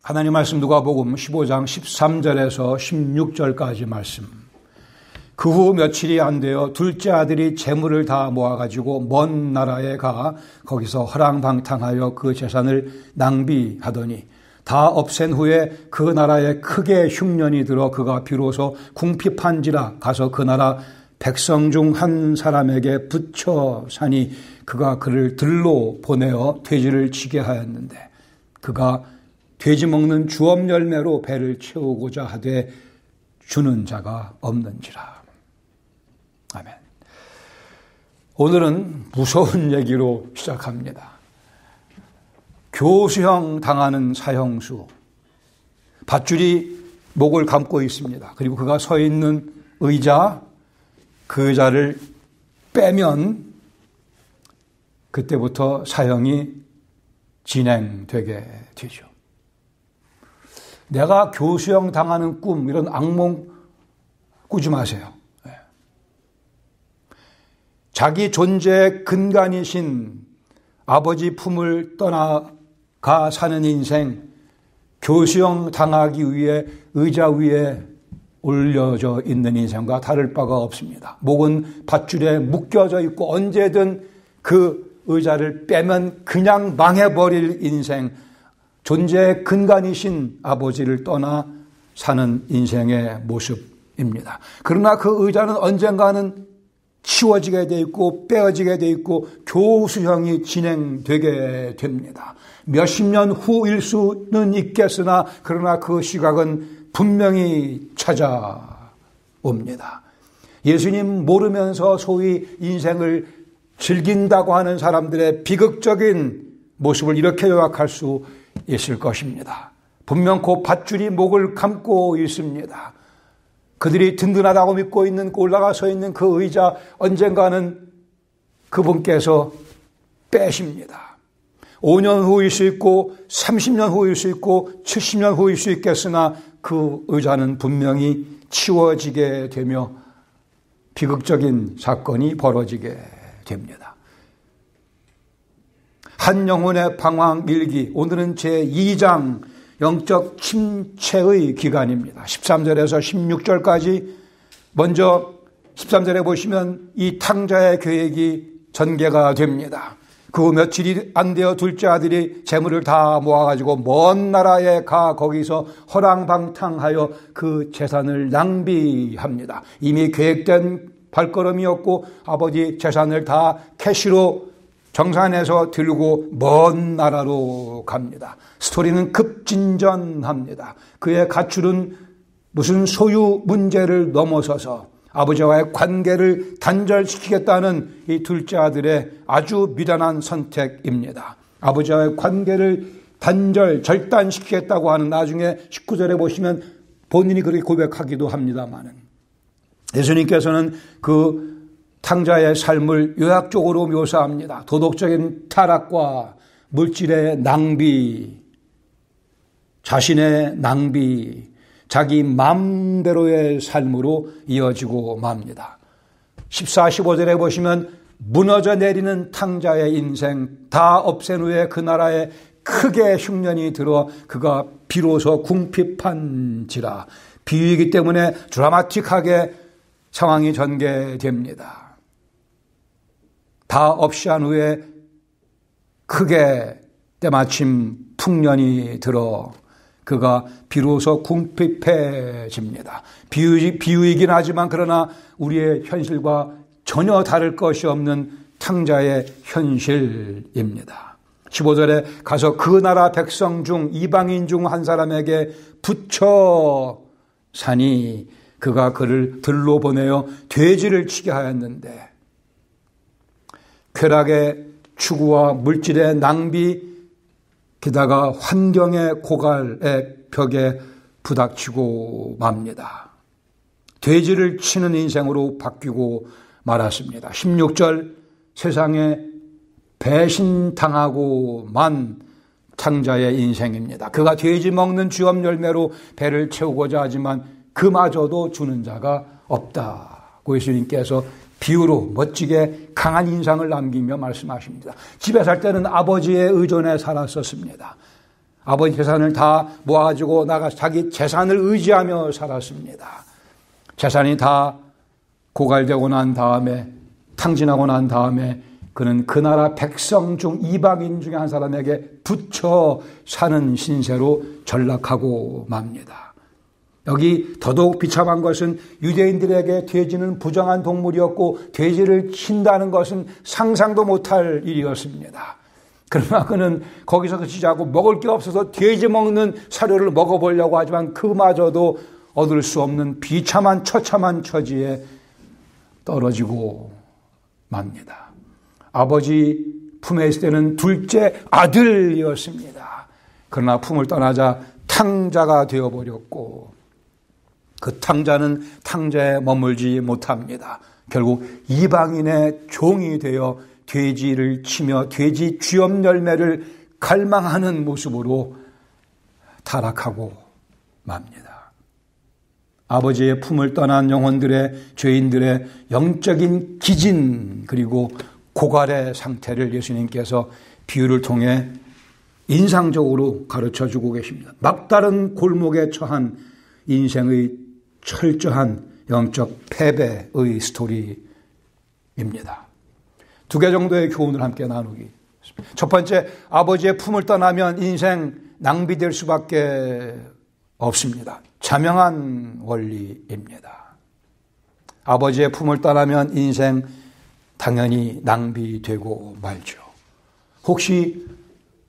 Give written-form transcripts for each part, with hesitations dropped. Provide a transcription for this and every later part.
하나님 말씀 누가복음 15장 13절에서 16절까지 말씀. 그 후 며칠이 안 되어 둘째 아들이 재물을 다 모아가지고 먼 나라에 가 거기서 허랑방탕하여 그 재산을 낭비하더니 다 없앤 후에 그 나라에 크게 흉년이 들어 그가 비로소 궁핍한지라 가서 그 나라 백성 중 한 사람에게 붙여 사니 그가 그를 들로 보내어 돼지를 치게 하였는데 그가 돼지 먹는 주업 열매로 배를 채우고자 하되 주는 자가 없는지라. 아멘. 오늘은 무서운 얘기로 시작합니다. 교수형 당하는 사형수. 밧줄이 목을 감고 있습니다. 그리고 그가 서 있는 의자, 그 의자를 빼면 그때부터 사형이 진행되게 되죠. 내가 교수형 당하는 꿈, 이런 악몽 꾸지 마세요. 자기 존재의 근간이신 아버지 품을 떠나가 사는 인생, 교수형 당하기 위해 의자 위에 올려져 있는 인생과 다를 바가 없습니다. 목은 밧줄에 묶여져 있고 언제든 그 의자를 빼면 그냥 망해버릴 인생, 존재의 근간이신 아버지를 떠나 사는 인생의 모습입니다. 그러나 그 의자는 언젠가는 치워지게 돼 있고 빼어지게 돼 있고 교수형이 진행되게 됩니다. 몇십 년 후일 수는 있겠으나 그러나 그 시각은 분명히 찾아옵니다. 예수님 모르면서 소위 인생을 즐긴다고 하는 사람들의 비극적인 모습을 이렇게 요약할 수 있을 것입니다. 분명 그 밧줄이 목을 감고 있습니다. 그들이 든든하다고 믿고 있는, 올라가 서 있는 그 의자 언젠가는 그분께서 빼십니다. 5년 후일 수 있고 30년 후일 수 있고 70년 후일 수 있겠으나 그 의자는 분명히 치워지게 되며 비극적인 사건이 벌어지게 됩니다. 한 영혼의 방황 일기, 오늘은 제2장 영적 침체의 기간입니다. 13절에서 16절까지 먼저 13절에 보시면 이 탕자의 계획이 전개가 됩니다. 그 후 며칠이 안 되어 둘째 아들이 재물을 다 모아가지고 먼 나라에 가 거기서 허랑방탕하여 그 재산을 낭비합니다. 이미 계획된 발걸음이었고 아버지 재산을 다 캐시로 정산해서 들고 먼 나라로 갑니다. 스토리는 급진전합니다. 그의 가출은 무슨 소유 문제를 넘어서서 아버지와의 관계를 단절시키겠다는 이 둘째 아들의 아주 미련한 선택입니다. 아버지와의 관계를 절단시키겠다고 하는, 나중에 19절에 보시면 본인이 그렇게 고백하기도 합니다만은, 예수님께서는 그 탕자의 삶을 요약적으로 묘사합니다. 도덕적인 타락과 물질의 낭비, 자신의 낭비, 자기 마음대로의 삶으로 이어지고 맙니다. 14, 15절에 보시면 무너져 내리는 탕자의 인생, 다 없앤 후에 그 나라에 크게 흉년이 들어 그가 비로소 궁핍한지라. 비유이기 때문에 드라마틱하게 상황이 전개됩니다. 다 없이 한 후에 크게 때마침 풍년이 들어 그가 비로소 궁핍해집니다. 비유이긴 하지만 그러나 우리의 현실과 전혀 다를 것이 없는 탕자의 현실입니다. 15절에 가서 그 나라 백성 중 이방인 중 한 사람에게 붙여 사니 그가 그를 들로 보내어 돼지를 치게 하였는데, 쾌락의 추구와 물질의 낭비, 게다가 환경의 고갈의 벽에 부닥치고 맙니다. 돼지를 치는 인생으로 바뀌고 말았습니다. 16절, 세상에 배신당하고만 탕자의 인생입니다. 그가 돼지 먹는 주업 열매로 배를 채우고자 하지만 그마저도 주는 자가 없다고 예수님께서 비유로 멋지게 강한 인상을 남기며 말씀하십니다. 집에 살 때는 아버지의 의존에 살았었습니다. 아버지 재산을 다 모아가지고 자기 재산을 의지하며 살았습니다. 재산이 다 고갈되고 난 다음에, 탕진하고 난 다음에 그는 그 나라 백성 중 이방인 중에 한 사람에게 붙여 사는 신세로 전락하고 맙니다. 여기 더더욱 비참한 것은 유대인들에게 돼지는 부정한 동물이었고 돼지를 친다는 것은 상상도 못할 일이었습니다. 그러나 그는 거기서 그치지 않고 먹을 게 없어서 돼지 먹는 사료를 먹어보려고 하지만 그마저도 얻을 수 없는 비참한 처참한 처지에 떨어지고 맙니다. 아버지 품에 있을 때는 둘째 아들이었습니다. 그러나 품을 떠나자 탕자가 되어버렸고 그 탕자는 탕자에 머물지 못합니다. 결국 이방인의 종이 되어 돼지를 치며 돼지 쥐염 열매를 갈망하는 모습으로 타락하고 맙니다. 아버지의 품을 떠난 영혼들의 죄인들의 영적인 기진 그리고 고갈의 상태를 예수님께서 비유를 통해 인상적으로 가르쳐주고 계십니다. 막다른 골목에 처한 인생의 철저한 영적 패배의 스토리입니다. 두 개 정도의 교훈을 함께 나누기. 첫 번째, 아버지의 품을 떠나면 인생 낭비될 수밖에 없습니다. 자명한 원리입니다. 아버지의 품을 떠나면 인생 당연히 낭비되고 말죠. 혹시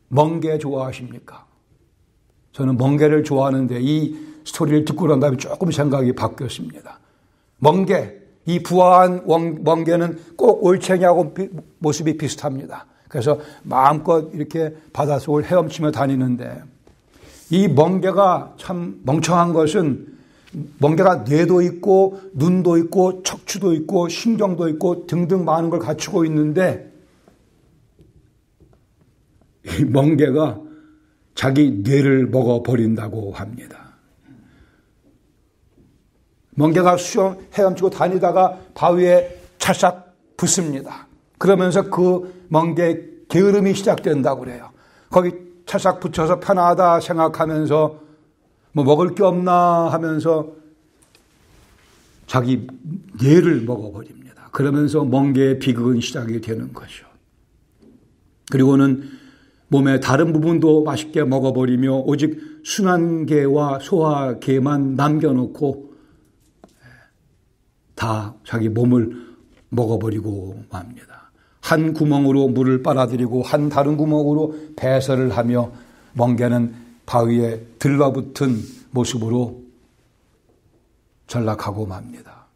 멍게 좋아하십니까? 저는 멍게를 좋아하는데 이 스토리를 듣고 난 다음에 조금 생각이 바뀌었습니다. 멍게, 이 부화한 멍게는 꼭 올챙이하고 모습이 비슷합니다. 그래서 마음껏 이렇게 바닷속을 헤엄치며 다니는데 이 멍게가 참 멍청한 것은 멍게가 뇌도 있고 눈도 있고 척추도 있고 신경도 있고 등등 많은 걸 갖추고 있는데 이 멍게가 자기 뇌를 먹어버린다고 합니다. 멍게가 수영 헤엄치고 다니다가 바위에 찰싹 붙습니다. 그러면서 그 멍게 게으름이 시작된다고 그래요. 거기 찰싹 붙여서 편하다 생각하면서 뭐 먹을 게 없나 하면서 자기 뇌를 먹어버립니다. 그러면서 멍게의 비극은 시작이 되는 거죠. 그리고는 몸의 다른 부분도 맛있게 먹어버리며 오직 순환계와 소화계만 남겨놓고 다 자기 몸을 먹어버리고 맙니다. 한 구멍으로 물을 빨아들이고 한 다른 구멍으로 배설을 하며 멍게는 바위에 들러붙은 모습으로 전락하고 맙니다.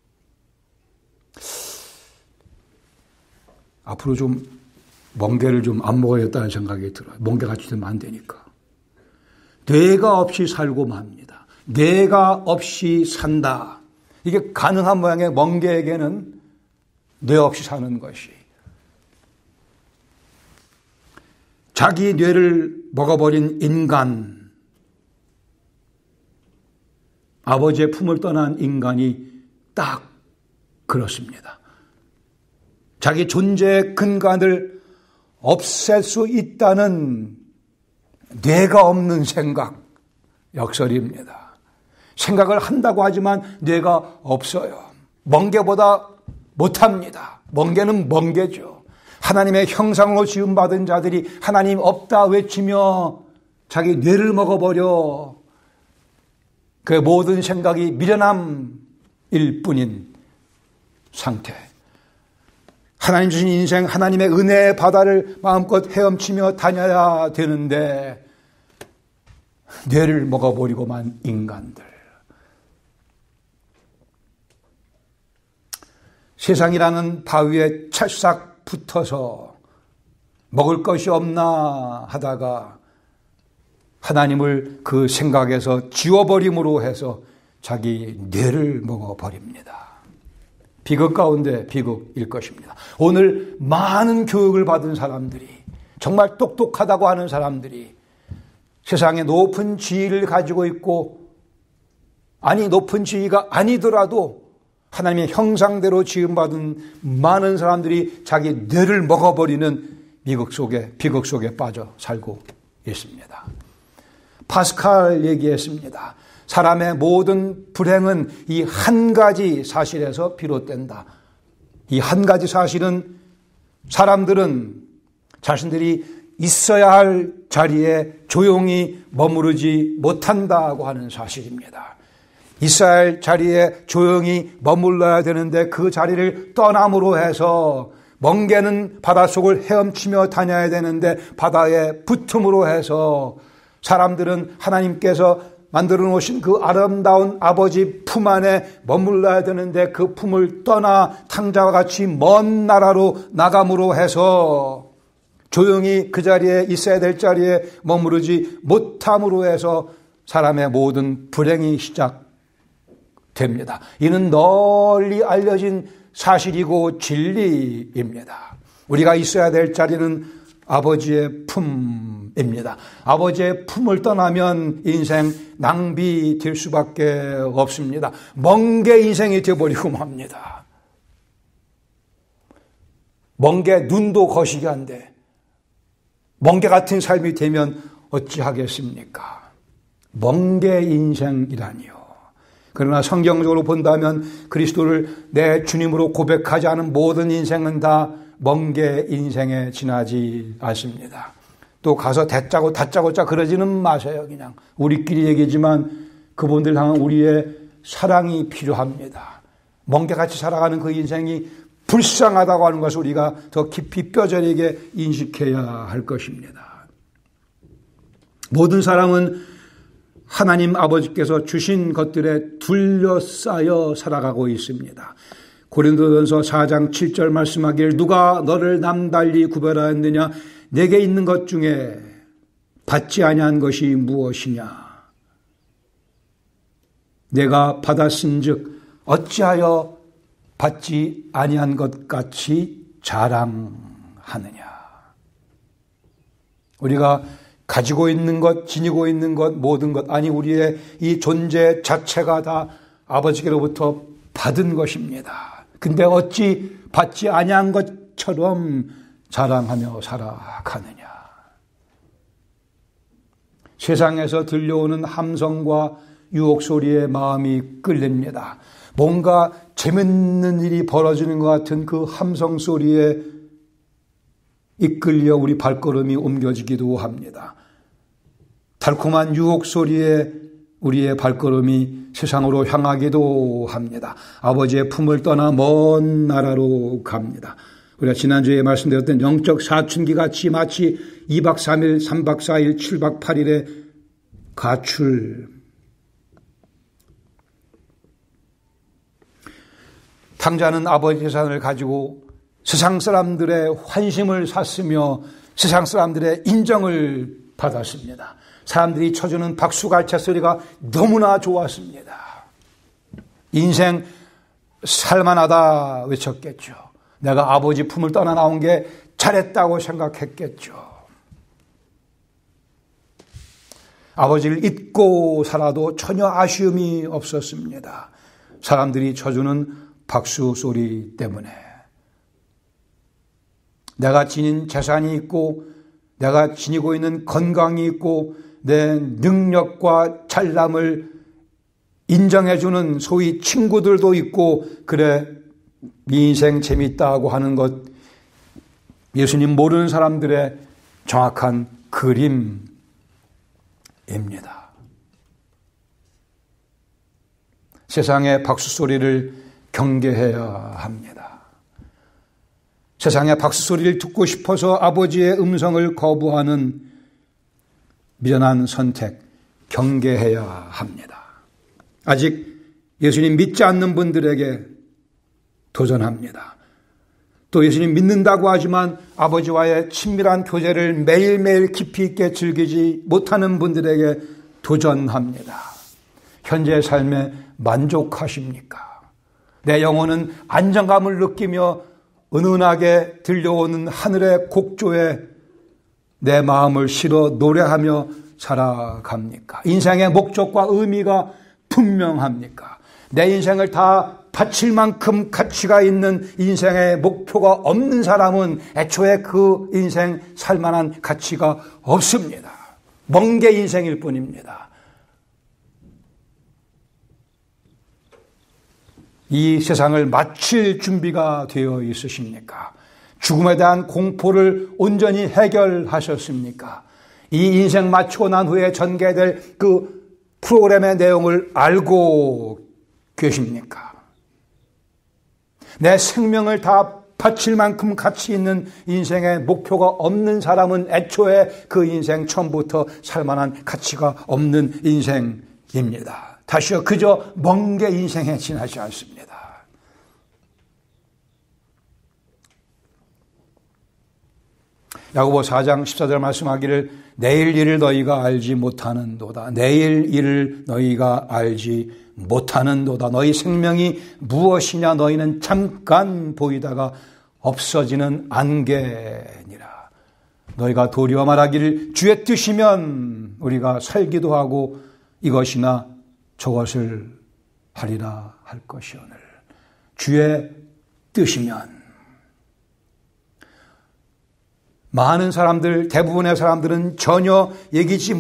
앞으로 좀 멍게를 좀 안 먹어야겠다는 생각이 들어요. 멍게같이 되면 안 되니까. 뇌가 없이 살고 맙니다. 뇌가 없이 산다. 이게 가능한 모양의 멍게에게는 뇌 없이 사는 것이. 자기 뇌를 먹어버린 인간, 아버지의 품을 떠난 인간이 딱 그렇습니다. 자기 존재의 근간을 없앨 수 있다는 뇌가 없는 생각, 역설입니다. 생각을 한다고 하지만 뇌가 없어요. 멍게보다 못합니다. 멍게는 멍게죠. 하나님의 형상으로 지음받은 자들이 하나님 없다 외치며 자기 뇌를 먹어버려 그 모든 생각이 미련함일 뿐인 상태. 하나님 주신 인생, 하나님의 은혜의 바다를 마음껏 헤엄치며 다녀야 되는데 뇌를 먹어버리고만 인간들. 세상이라는 바위에 찰싹 붙어서 먹을 것이 없나 하다가 하나님을 그 생각에서 지워버림으로 해서 자기 뇌를 먹어버립니다. 비극 가운데 비극일 것입니다. 오늘 많은 교육을 받은 사람들이, 정말 똑똑하다고 하는 사람들이 세상에 높은 지위를 가지고 있고, 아니 높은 지위가 아니더라도 하나님의 형상대로 지음받은 많은 사람들이 자기 뇌를 먹어버리는 비극 속에 빠져 살고 있습니다. 파스칼 얘기했습니다. 사람의 모든 불행은 이 한 가지 사실에서 비롯된다. 이 한 가지 사실은 사람들은 자신들이 있어야 할 자리에 조용히 머무르지 못한다고 하는 사실입니다. 있어야 할 자리에 조용히 머물러야 되는데 그 자리를 떠남으로 해서 멍게는 바닷속을 헤엄치며 다녀야 되는데 바다에 붙음으로 해서 사람들은 하나님께서 만들어 놓으신 그 아름다운 아버지 품 안에 머물러야 되는데 그 품을 떠나 탕자와 같이 먼 나라로 나감으로 해서 조용히 그 자리에 있어야 될 자리에 머무르지 못함으로 해서 사람의 모든 불행이 시작됩니다. 이는 널리 알려진 사실이고 진리입니다. 우리가 있어야 될 자리는 아버지의 품입니다. 아버지의 품을 떠나면 인생 낭비될 수밖에 없습니다. 멍게 인생이 되어버리고 맙니다. 멍게 눈도 거시기 한데 멍게 같은 삶이 되면 어찌하겠습니까? 멍게 인생이라니요. 그러나 성경적으로 본다면 그리스도를 내 주님으로 고백하지 않은 모든 인생은 다 멍게 인생에 지나지 않습니다. 또 가서 대짜고 다짜고짜 그러지는 마세요. 그냥 우리끼리 얘기지만 그분들 향한 우리의 사랑이 필요합니다. 멍게같이 살아가는 그 인생이 불쌍하다고 하는 것을 우리가 더 깊이 뼈저리게 인식해야 할 것입니다. 모든 사람은 하나님 아버지께서 주신 것들에 둘러싸여 살아가고 있습니다. 고린도전서 4장 7절 말씀하기를 누가 너를 남달리 구별하였느냐 내게 있는 것 중에 받지 아니한 것이 무엇이냐 내가 받았은즉 어찌하여 받지 아니한 것 같이 자랑하느냐. 우리가 가지고 있는 것, 지니고 있는 것, 모든 것, 아니 우리의 이 존재 자체가 다 아버지께로부터 받은 것입니다. 근데 어찌 받지 아니한 것처럼 자랑하며 살아가느냐. 세상에서 들려오는 함성과 유혹 소리에 마음이 끌립니다. 뭔가 재밌는 일이 벌어지는 것 같은 그 함성 소리에 이끌려 우리 발걸음이 옮겨지기도 합니다. 달콤한 유혹 소리에 우리의 발걸음이 세상으로 향하기도 합니다. 아버지의 품을 떠나 먼 나라로 갑니다. 우리가 지난주에 말씀드렸던 영적 사춘기 같이 마치 2박 3일, 3박 4일, 7박 8일의 가출. 탕자는 아버지 재산을 가지고 세상 사람들의 환심을 샀으며 세상 사람들의 인정을 받았습니다. 사람들이 쳐주는 박수갈채 소리가 너무나 좋았습니다. 인생 살만하다 외쳤겠죠. 내가 아버지 품을 떠나 나온 게 잘했다고 생각했겠죠. 아버지를 잊고 살아도 전혀 아쉬움이 없었습니다. 사람들이 쳐주는 박수 소리 때문에. 내가 지닌 재산이 있고 내가 지니고 있는 건강이 있고 내 능력과 잘남을 인정해주는 소위 친구들도 있고 그래 인생 재밌다고 하는 것 예수님 모르는 사람들의 정확한 그림입니다. 세상의 박수 소리를 경계해야 합니다. 세상의 박수 소리를 듣고 싶어서 아버지의 음성을 거부하는 미련한 선택 경계해야 합니다. 아직 예수님 믿지 않는 분들에게 도전합니다. 또 예수님 믿는다고 하지만 아버지와의 친밀한 교제를 매일매일 깊이 있게 즐기지 못하는 분들에게 도전합니다. 현재의 삶에 만족하십니까? 내 영혼은 안정감을 느끼며 은은하게 들려오는 하늘의 곡조에 내 마음을 실어 노래하며 살아갑니까? 인생의 목적과 의미가 분명합니까? 내 인생을 다 바칠 만큼 가치가 있는 인생의 목표가 없는 사람은 애초에 그 인생 살 만한 가치가 없습니다. 멍게 인생일 뿐입니다. 이 세상을 마칠 준비가 되어 있으십니까? 죽음에 대한 공포를 온전히 해결하셨습니까? 이 인생 마치고 난 후에 전개될 그 프로그램의 내용을 알고 계십니까? 내 생명을 다 바칠 만큼 가치 있는 인생의 목표가 없는 사람은 애초에 그 인생 처음부터 살만한 가치가 없는 인생입니다. 다시요, 그저 멍게 인생에 지나지 않습니다. 야고보 4장 14절 말씀하기를 내일 일을 너희가 알지 못하는도다. 내일 일을 너희가 알지 못하는도다. 너희 생명이 무엇이냐? 너희는 잠깐 보이다가 없어지는 안개니라. 너희가 도리어 말하기를 주의 뜻이면 우리가 살기도 하고 이것이나 저것을 하리라 할 것이오늘. 주의 뜻이면. 많은 사람들, 대부분의 사람들은 전혀 예기치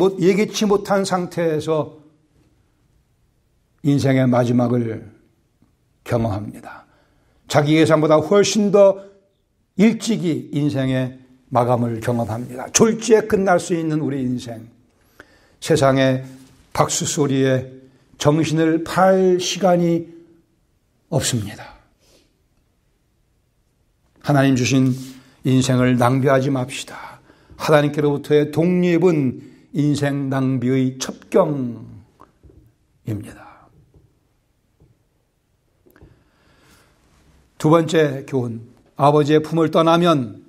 못한 상태에서 인생의 마지막을 경험합니다. 자기 예상보다 훨씬 더 일찍이 인생의 마감을 경험합니다. 졸지에 끝날 수 있는 우리 인생. 세상의 박수 소리에 정신을 팔 시간이 없습니다. 하나님 주신 인생을 낭비하지 맙시다. 하나님께로부터의 독립은 인생 낭비의 첩경입니다. 두 번째 교훈, 아버지의 품을 떠나면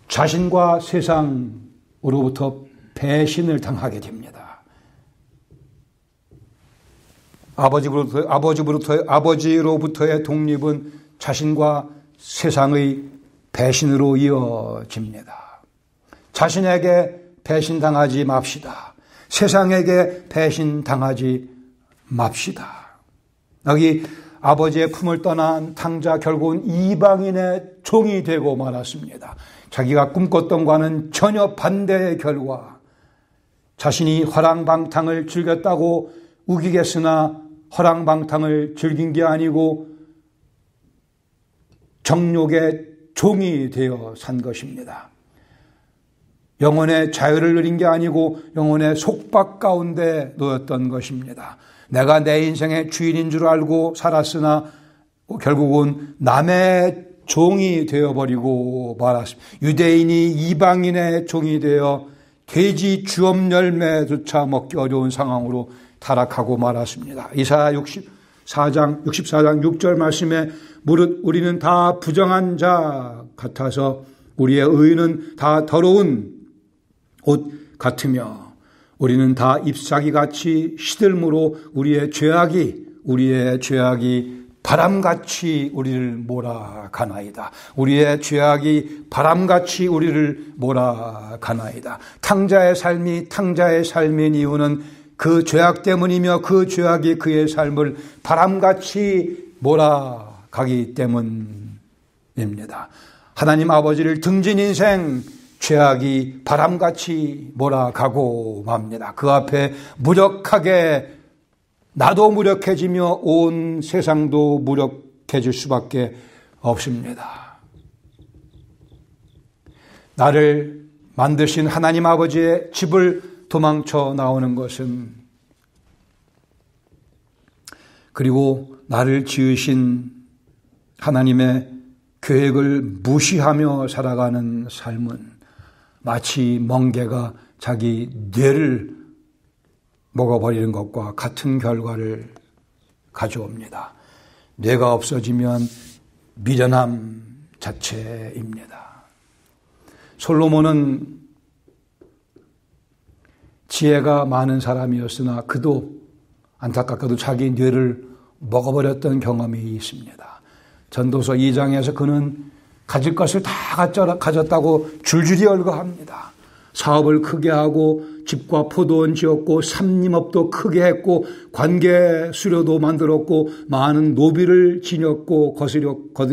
자신과 세상으로부터 배신을 당하게 됩니다. 아버지로부터의 독립은 자신과 세상의 배신으로 이어집니다. 자신에게 배신당하지 맙시다. 세상에게 배신당하지 맙시다. 여기 아버지의 품을 떠난 탕자 결국은 이방인의 종이 되고 말았습니다. 자기가 꿈꿨던 과는 전혀 반대의 결과, 자신이 허랑방탕을 즐겼다고 우기겠으나 허랑방탕을 즐긴 게 아니고 정욕의 종이 되어 산 것입니다. 영혼의 자유를 누린 게 아니고 영혼의 속박 가운데 놓였던 것입니다. 내가 내 인생의 주인인 줄 알고 살았으나 결국은 남의 종이 되어버리고 말았습니다. 유대인이 이방인의 종이 되어 돼지 주업 열매조차 먹기 어려운 상황으로 타락하고 말았습니다. 이사야 64장 6절 말씀에 무릇 우리는 다 부정한 자 같아서 우리의 의는 다 더러운 옷 같으며 우리는 다 잎사귀같이 시들므로 우리의 죄악이 바람같이 우리를 몰아가나이다. 우리의 죄악이 바람같이 우리를 몰아가나이다. 탕자의 삶인 이유는 그 죄악 때문이며 그 죄악이 그의 삶을 바람같이 몰아가기 때문입니다. 하나님 아버지를 등진 인생, 죄악이 바람같이 몰아가고 맙니다. 그 앞에 무력하게 나도 무력해지며 온 세상도 무력해질 수밖에 없습니다. 나를 만드신 하나님 아버지의 집을 도망쳐 나오는 것은, 그리고 나를 지으신 하나님의 계획을 무시하며 살아가는 삶은 마치 멍게가 자기 뇌를 먹어버리는 것과 같은 결과를 가져옵니다. 뇌가 없어지면 미련함 자체입니다. 솔로몬은 지혜가 많은 사람이었으나 그도 안타깝게도 자기 뇌를 먹어버렸던 경험이 있습니다. 전도서 2장에서 그는 가질 것을 다 가졌다고 줄줄이 열거합니다. 사업을 크게 하고 집과 포도원 지었고 삼림업도 크게 했고 관계 수료도 만들었고 많은 노비를 지녔고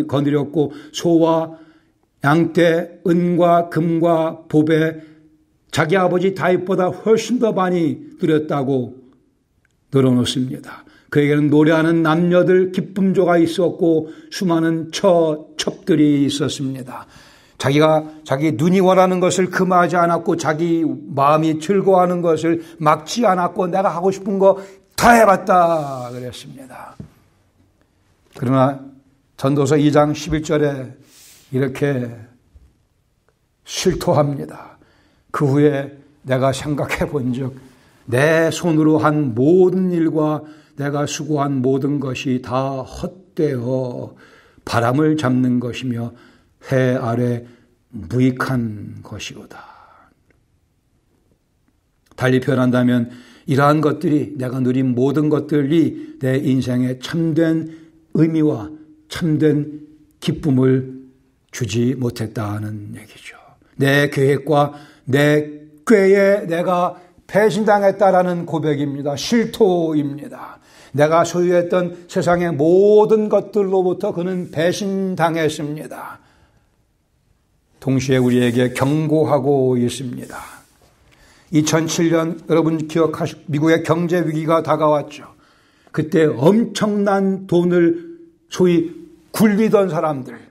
거느렸고 소와 양떼 은과 금과 보배 자기 아버지 다윗보다 훨씬 더 많이 누렸다고 늘어놓습니다. 그에게는 노래하는 남녀들 기쁨조가 있었고 수많은 첩들이 있었습니다. 자기 눈이 원하는 것을 금하지 않았고 자기 마음이 즐거워하는 것을 막지 않았고 내가 하고 싶은 거 다 해봤다 그랬습니다. 그러나 전도서 2장 11절에 이렇게 실토합니다. 그 후에 내가 생각해 본 적 내 손으로 한 모든 일과 내가 수고한 모든 것이 다 헛되어 바람을 잡는 것이며 해 아래 무익한 것이로다. 달리 표현한다면 이러한 것들이 내가 누린 모든 것들이 내 인생에 참된 의미와 참된 기쁨을 주지 못했다는 얘기죠. 내 계획과 내 꾀에 내가 배신당했다라는 고백입니다. 실토입니다. 내가 소유했던 세상의 모든 것들로부터 그는 배신당했습니다. 동시에 우리에게 경고하고 있습니다. 2007년 여러분 기억하시고 미국의 경제 위기가 다가왔죠. 그때 엄청난 돈을 소위 굴리던 사람들,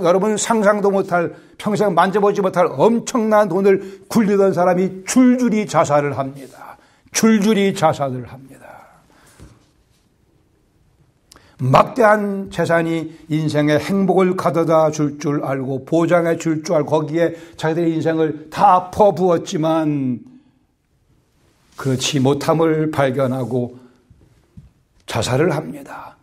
여러분 상상도 못할 평생 만져보지 못할 엄청난 돈을 굴리던 사람이 줄줄이 자살을 합니다. 줄줄이 자살을 합니다. 막대한 재산이 인생의 행복을 가져다 줄 줄 알고 보장해 줄 줄 알고 거기에 자기들의 인생을 다 퍼부었지만 그렇지 못함을 발견하고 자살을 합니다.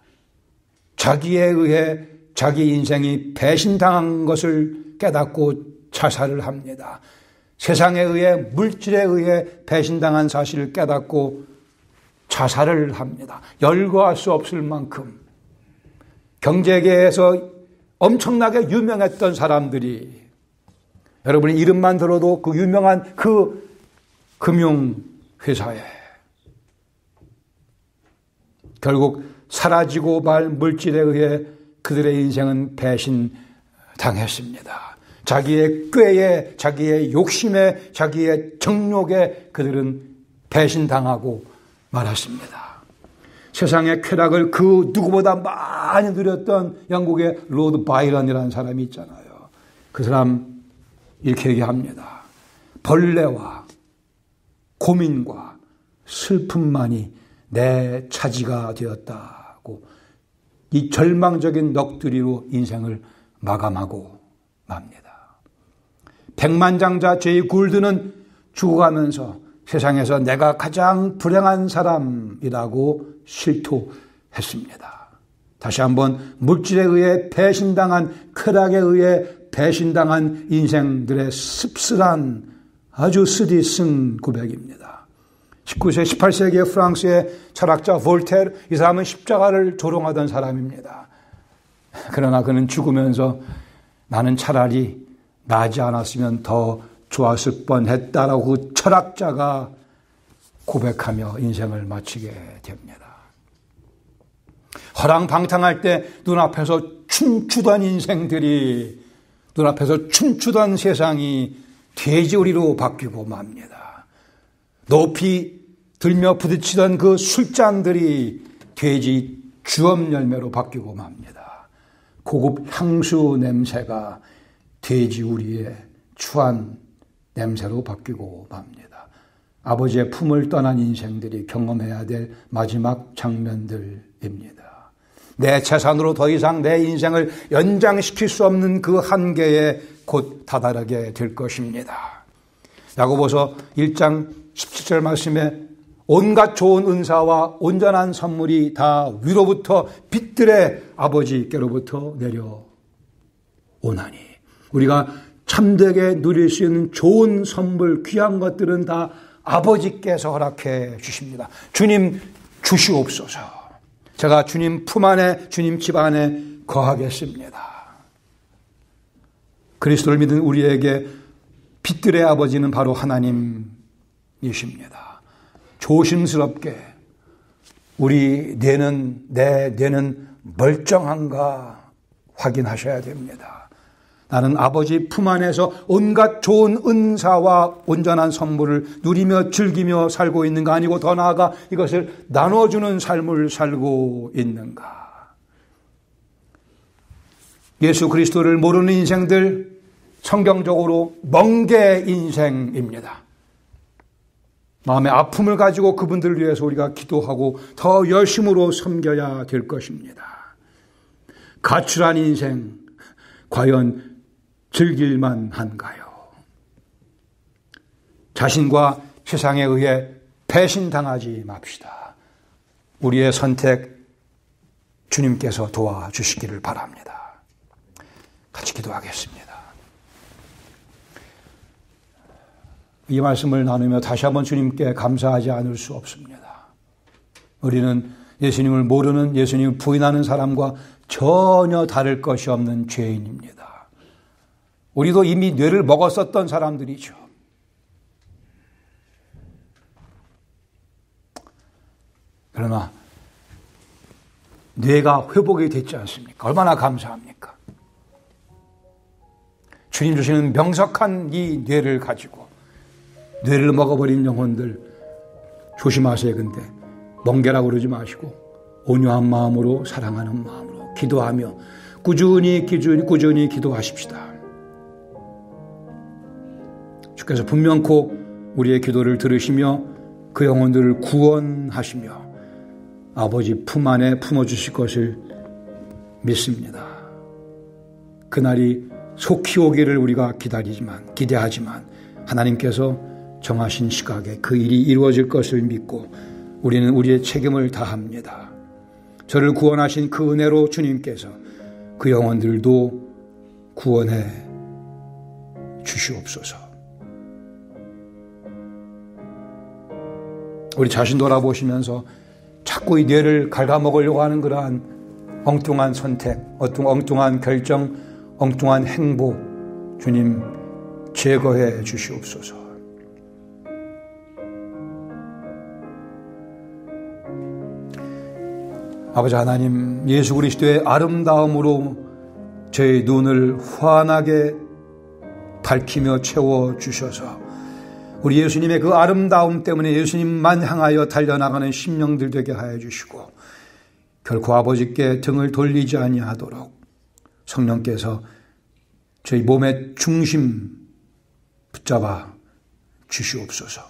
자기에 의해 자기 인생이 배신당한 것을 깨닫고 자살을 합니다. 세상에 의해 물질에 의해 배신당한 사실을 깨닫고 자살을 합니다. 열거할 수 없을 만큼 경제계에서 엄청나게 유명했던 사람들이 여러분의 이름만 들어도 그 유명한 그 금융회사에 결국 사라지고 말 물질에 의해 그들의 인생은 배신당했습니다. 자기의 꾀에, 자기의 욕심에, 자기의 정욕에 그들은 배신당하고 말았습니다. 세상의 쾌락을 그 누구보다 많이 누렸던 영국의 로드 바이런이라는 사람이 있잖아요. 그 사람 이렇게 얘기합니다. 벌레와 고민과 슬픔만이 내 차지가 되었다고 이 절망적인 넋두리로 인생을 마감하고 맙니다. 백만장자 제이 굴드는 죽어가면서 세상에서 내가 가장 불행한 사람이라고 실토했습니다. 다시 한번 물질에 의해 배신당한 쾌락에 의해 배신당한 인생들의 씁쓸한 아주 쓰디쓴 고백입니다. 19세, 18세기의 프랑스의 철학자 볼테르, 이 사람은 십자가를 조롱하던 사람입니다. 그러나 그는 죽으면서 나는 차라리 나지 않았으면 더 좋았을 뻔했다라고 그 철학자가 고백하며 인생을 마치게 됩니다. 허랑방탕할 때 눈앞에서 춤추던 인생들이, 눈앞에서 춤추던 세상이 돼지우리로 바뀌고 맙니다. 높이 들며 부딪히던 그 술잔들이 돼지 주엄 열매로 바뀌고 맙니다. 고급 향수 냄새가 돼지우리의 추한 냄새로 바뀌고 맙니다. 아버지의 품을 떠난 인생들이 경험해야 될 마지막 장면들입니다. 내 재산으로 더 이상 내 인생을 연장시킬 수 없는 그 한계에 곧 다다르게 될 것입니다. 야고보서 1장 17절 말씀에 온갖 좋은 은사와 온전한 선물이 다 위로부터 빛들의 아버지께로부터 내려오나니, 우리가 참되게 누릴 수 있는 좋은 선물, 귀한 것들은 다 아버지께서 허락해 주십니다. 주님 주시옵소서. 제가 주님 품 안에, 주님 집 안에 거하겠습니다. 그리스도를 믿은 우리에게 빛들의 아버지는 바로 하나님이십니다. 조심스럽게 우리 내 뇌는 멀쩡한가 확인하셔야 됩니다. 나는 아버지 품 안에서 온갖 좋은 은사와 온전한 선물을 누리며 즐기며 살고 있는가, 아니고 더 나아가 이것을 나눠주는 삶을 살고 있는가. 예수 그리스도를 모르는 인생들, 성경적으로 멍게 인생입니다. 마음의 아픔을 가지고 그분들을 위해서 우리가 기도하고 더 열심으로 섬겨야 될 것입니다. 가출한 인생, 과연 즐길만 한가요? 자신과 세상에 의해 배신당하지 맙시다. 우리의 선택 주님께서 도와주시기를 바랍니다. 같이 기도하겠습니다. 이 말씀을 나누며 다시 한번 주님께 감사하지 않을 수 없습니다. 우리는 예수님을 모르는, 예수님을 부인하는 사람과 전혀 다를 것이 없는 죄인입니다. 우리도 이미 뇌를 먹었었던 사람들이죠. 그러나 뇌가 회복이 됐지 않습니까? 얼마나 감사합니까? 주님 주시는 명석한 이 뇌를 가지고 뇌를 먹어버린 영혼들 조심하세요. 근데 멍게라고 그러지 마시고 온유한 마음으로, 사랑하는 마음으로 기도하며 꾸준히 기도하십시다. 주께서 분명코 우리의 기도를 들으시며 그 영혼들을 구원하시며 아버지 품 안에 품어주실 것을 믿습니다. 그날이 속히 오기를 우리가 기대하지만 하나님께서 정하신 시각에 그 일이 이루어질 것을 믿고 우리는 우리의 책임을 다합니다. 저를 구원하신 그 은혜로 주님께서 그 영혼들도 구원해 주시옵소서. 우리 자신 돌아보시면서 자꾸 이 뇌를 갉아먹으려고 하는 그러한 엉뚱한 선택, 엉뚱한 결정, 엉뚱한 행보, 주님 제거해 주시옵소서. 아버지 하나님, 예수 그리스도의 아름다움으로 저의 눈을 환하게 밝히며 채워주셔서 우리 예수님의 그 아름다움 때문에 예수님만 향하여 달려나가는 심령들 되게 하여 주시고 결코 아버지께 등을 돌리지 아니하도록 성령께서 저희 몸의 중심 붙잡아 주시옵소서.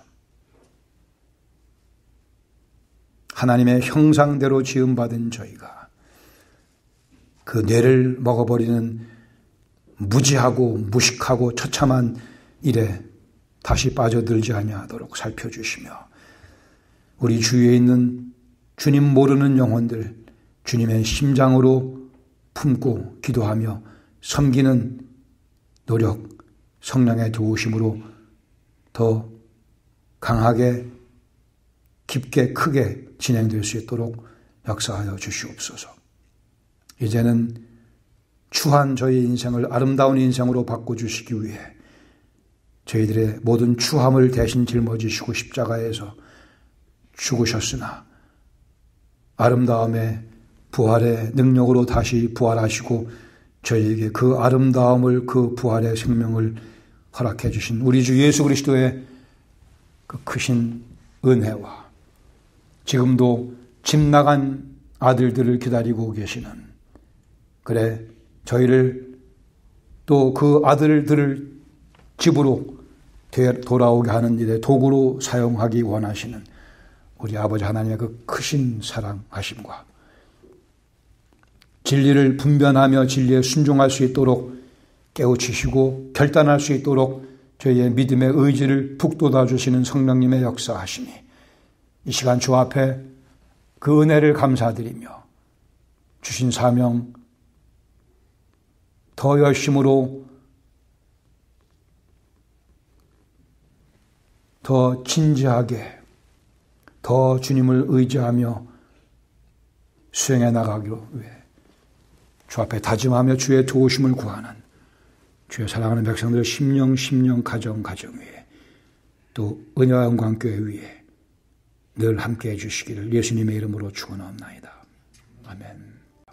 하나님의 형상대로 지음받은 저희가 그 뇌를 먹어버리는 무지하고 무식하고 처참한 일에 다시 빠져들지 아니하도록 살펴주시며 우리 주위에 있는 주님 모르는 영혼들 주님의 심장으로 품고 기도하며 섬기는 노력, 성령의 도우심으로 더 강하게 깊게 크게 진행될 수 있도록 역사하여 주시옵소서. 이제는 추한 저희 인생을 아름다운 인생으로 바꿔주시기 위해 저희들의 모든 추함을 대신 짊어지시고 십자가에서 죽으셨으나 아름다움의 부활의 능력으로 다시 부활하시고 저희에게 그 아름다움을, 그 부활의 생명을 허락해 주신 우리 주 예수 그리스도의 그 크신 은혜와 지금도 집 나간 아들들을 기다리고 계시는, 그래 저희를 또 그 아들들을 집으로 돌아오게 하는 일에 도구로 사용하기 원하시는 우리 아버지 하나님의 그 크신 사랑하심과 진리를 분별하며 진리에 순종할 수 있도록 깨우치시고 결단할 수 있도록 저희의 믿음의 의지를 북돋아 주시는 성령님의 역사하시니 이 시간 주 앞에 그 은혜를 감사드리며 주신 사명 더 열심으로 더 진지하게 더 주님을 의지하며 수행해 나가기로 위해 주 앞에 다짐하며 주의 도우심을 구하는 주의 사랑하는 백성들의 심령 가정 위에 또 은혜와 영광 교회 위에 늘 함께해 주시기를 예수님의 이름으로 축원하옵나이다. 아멘.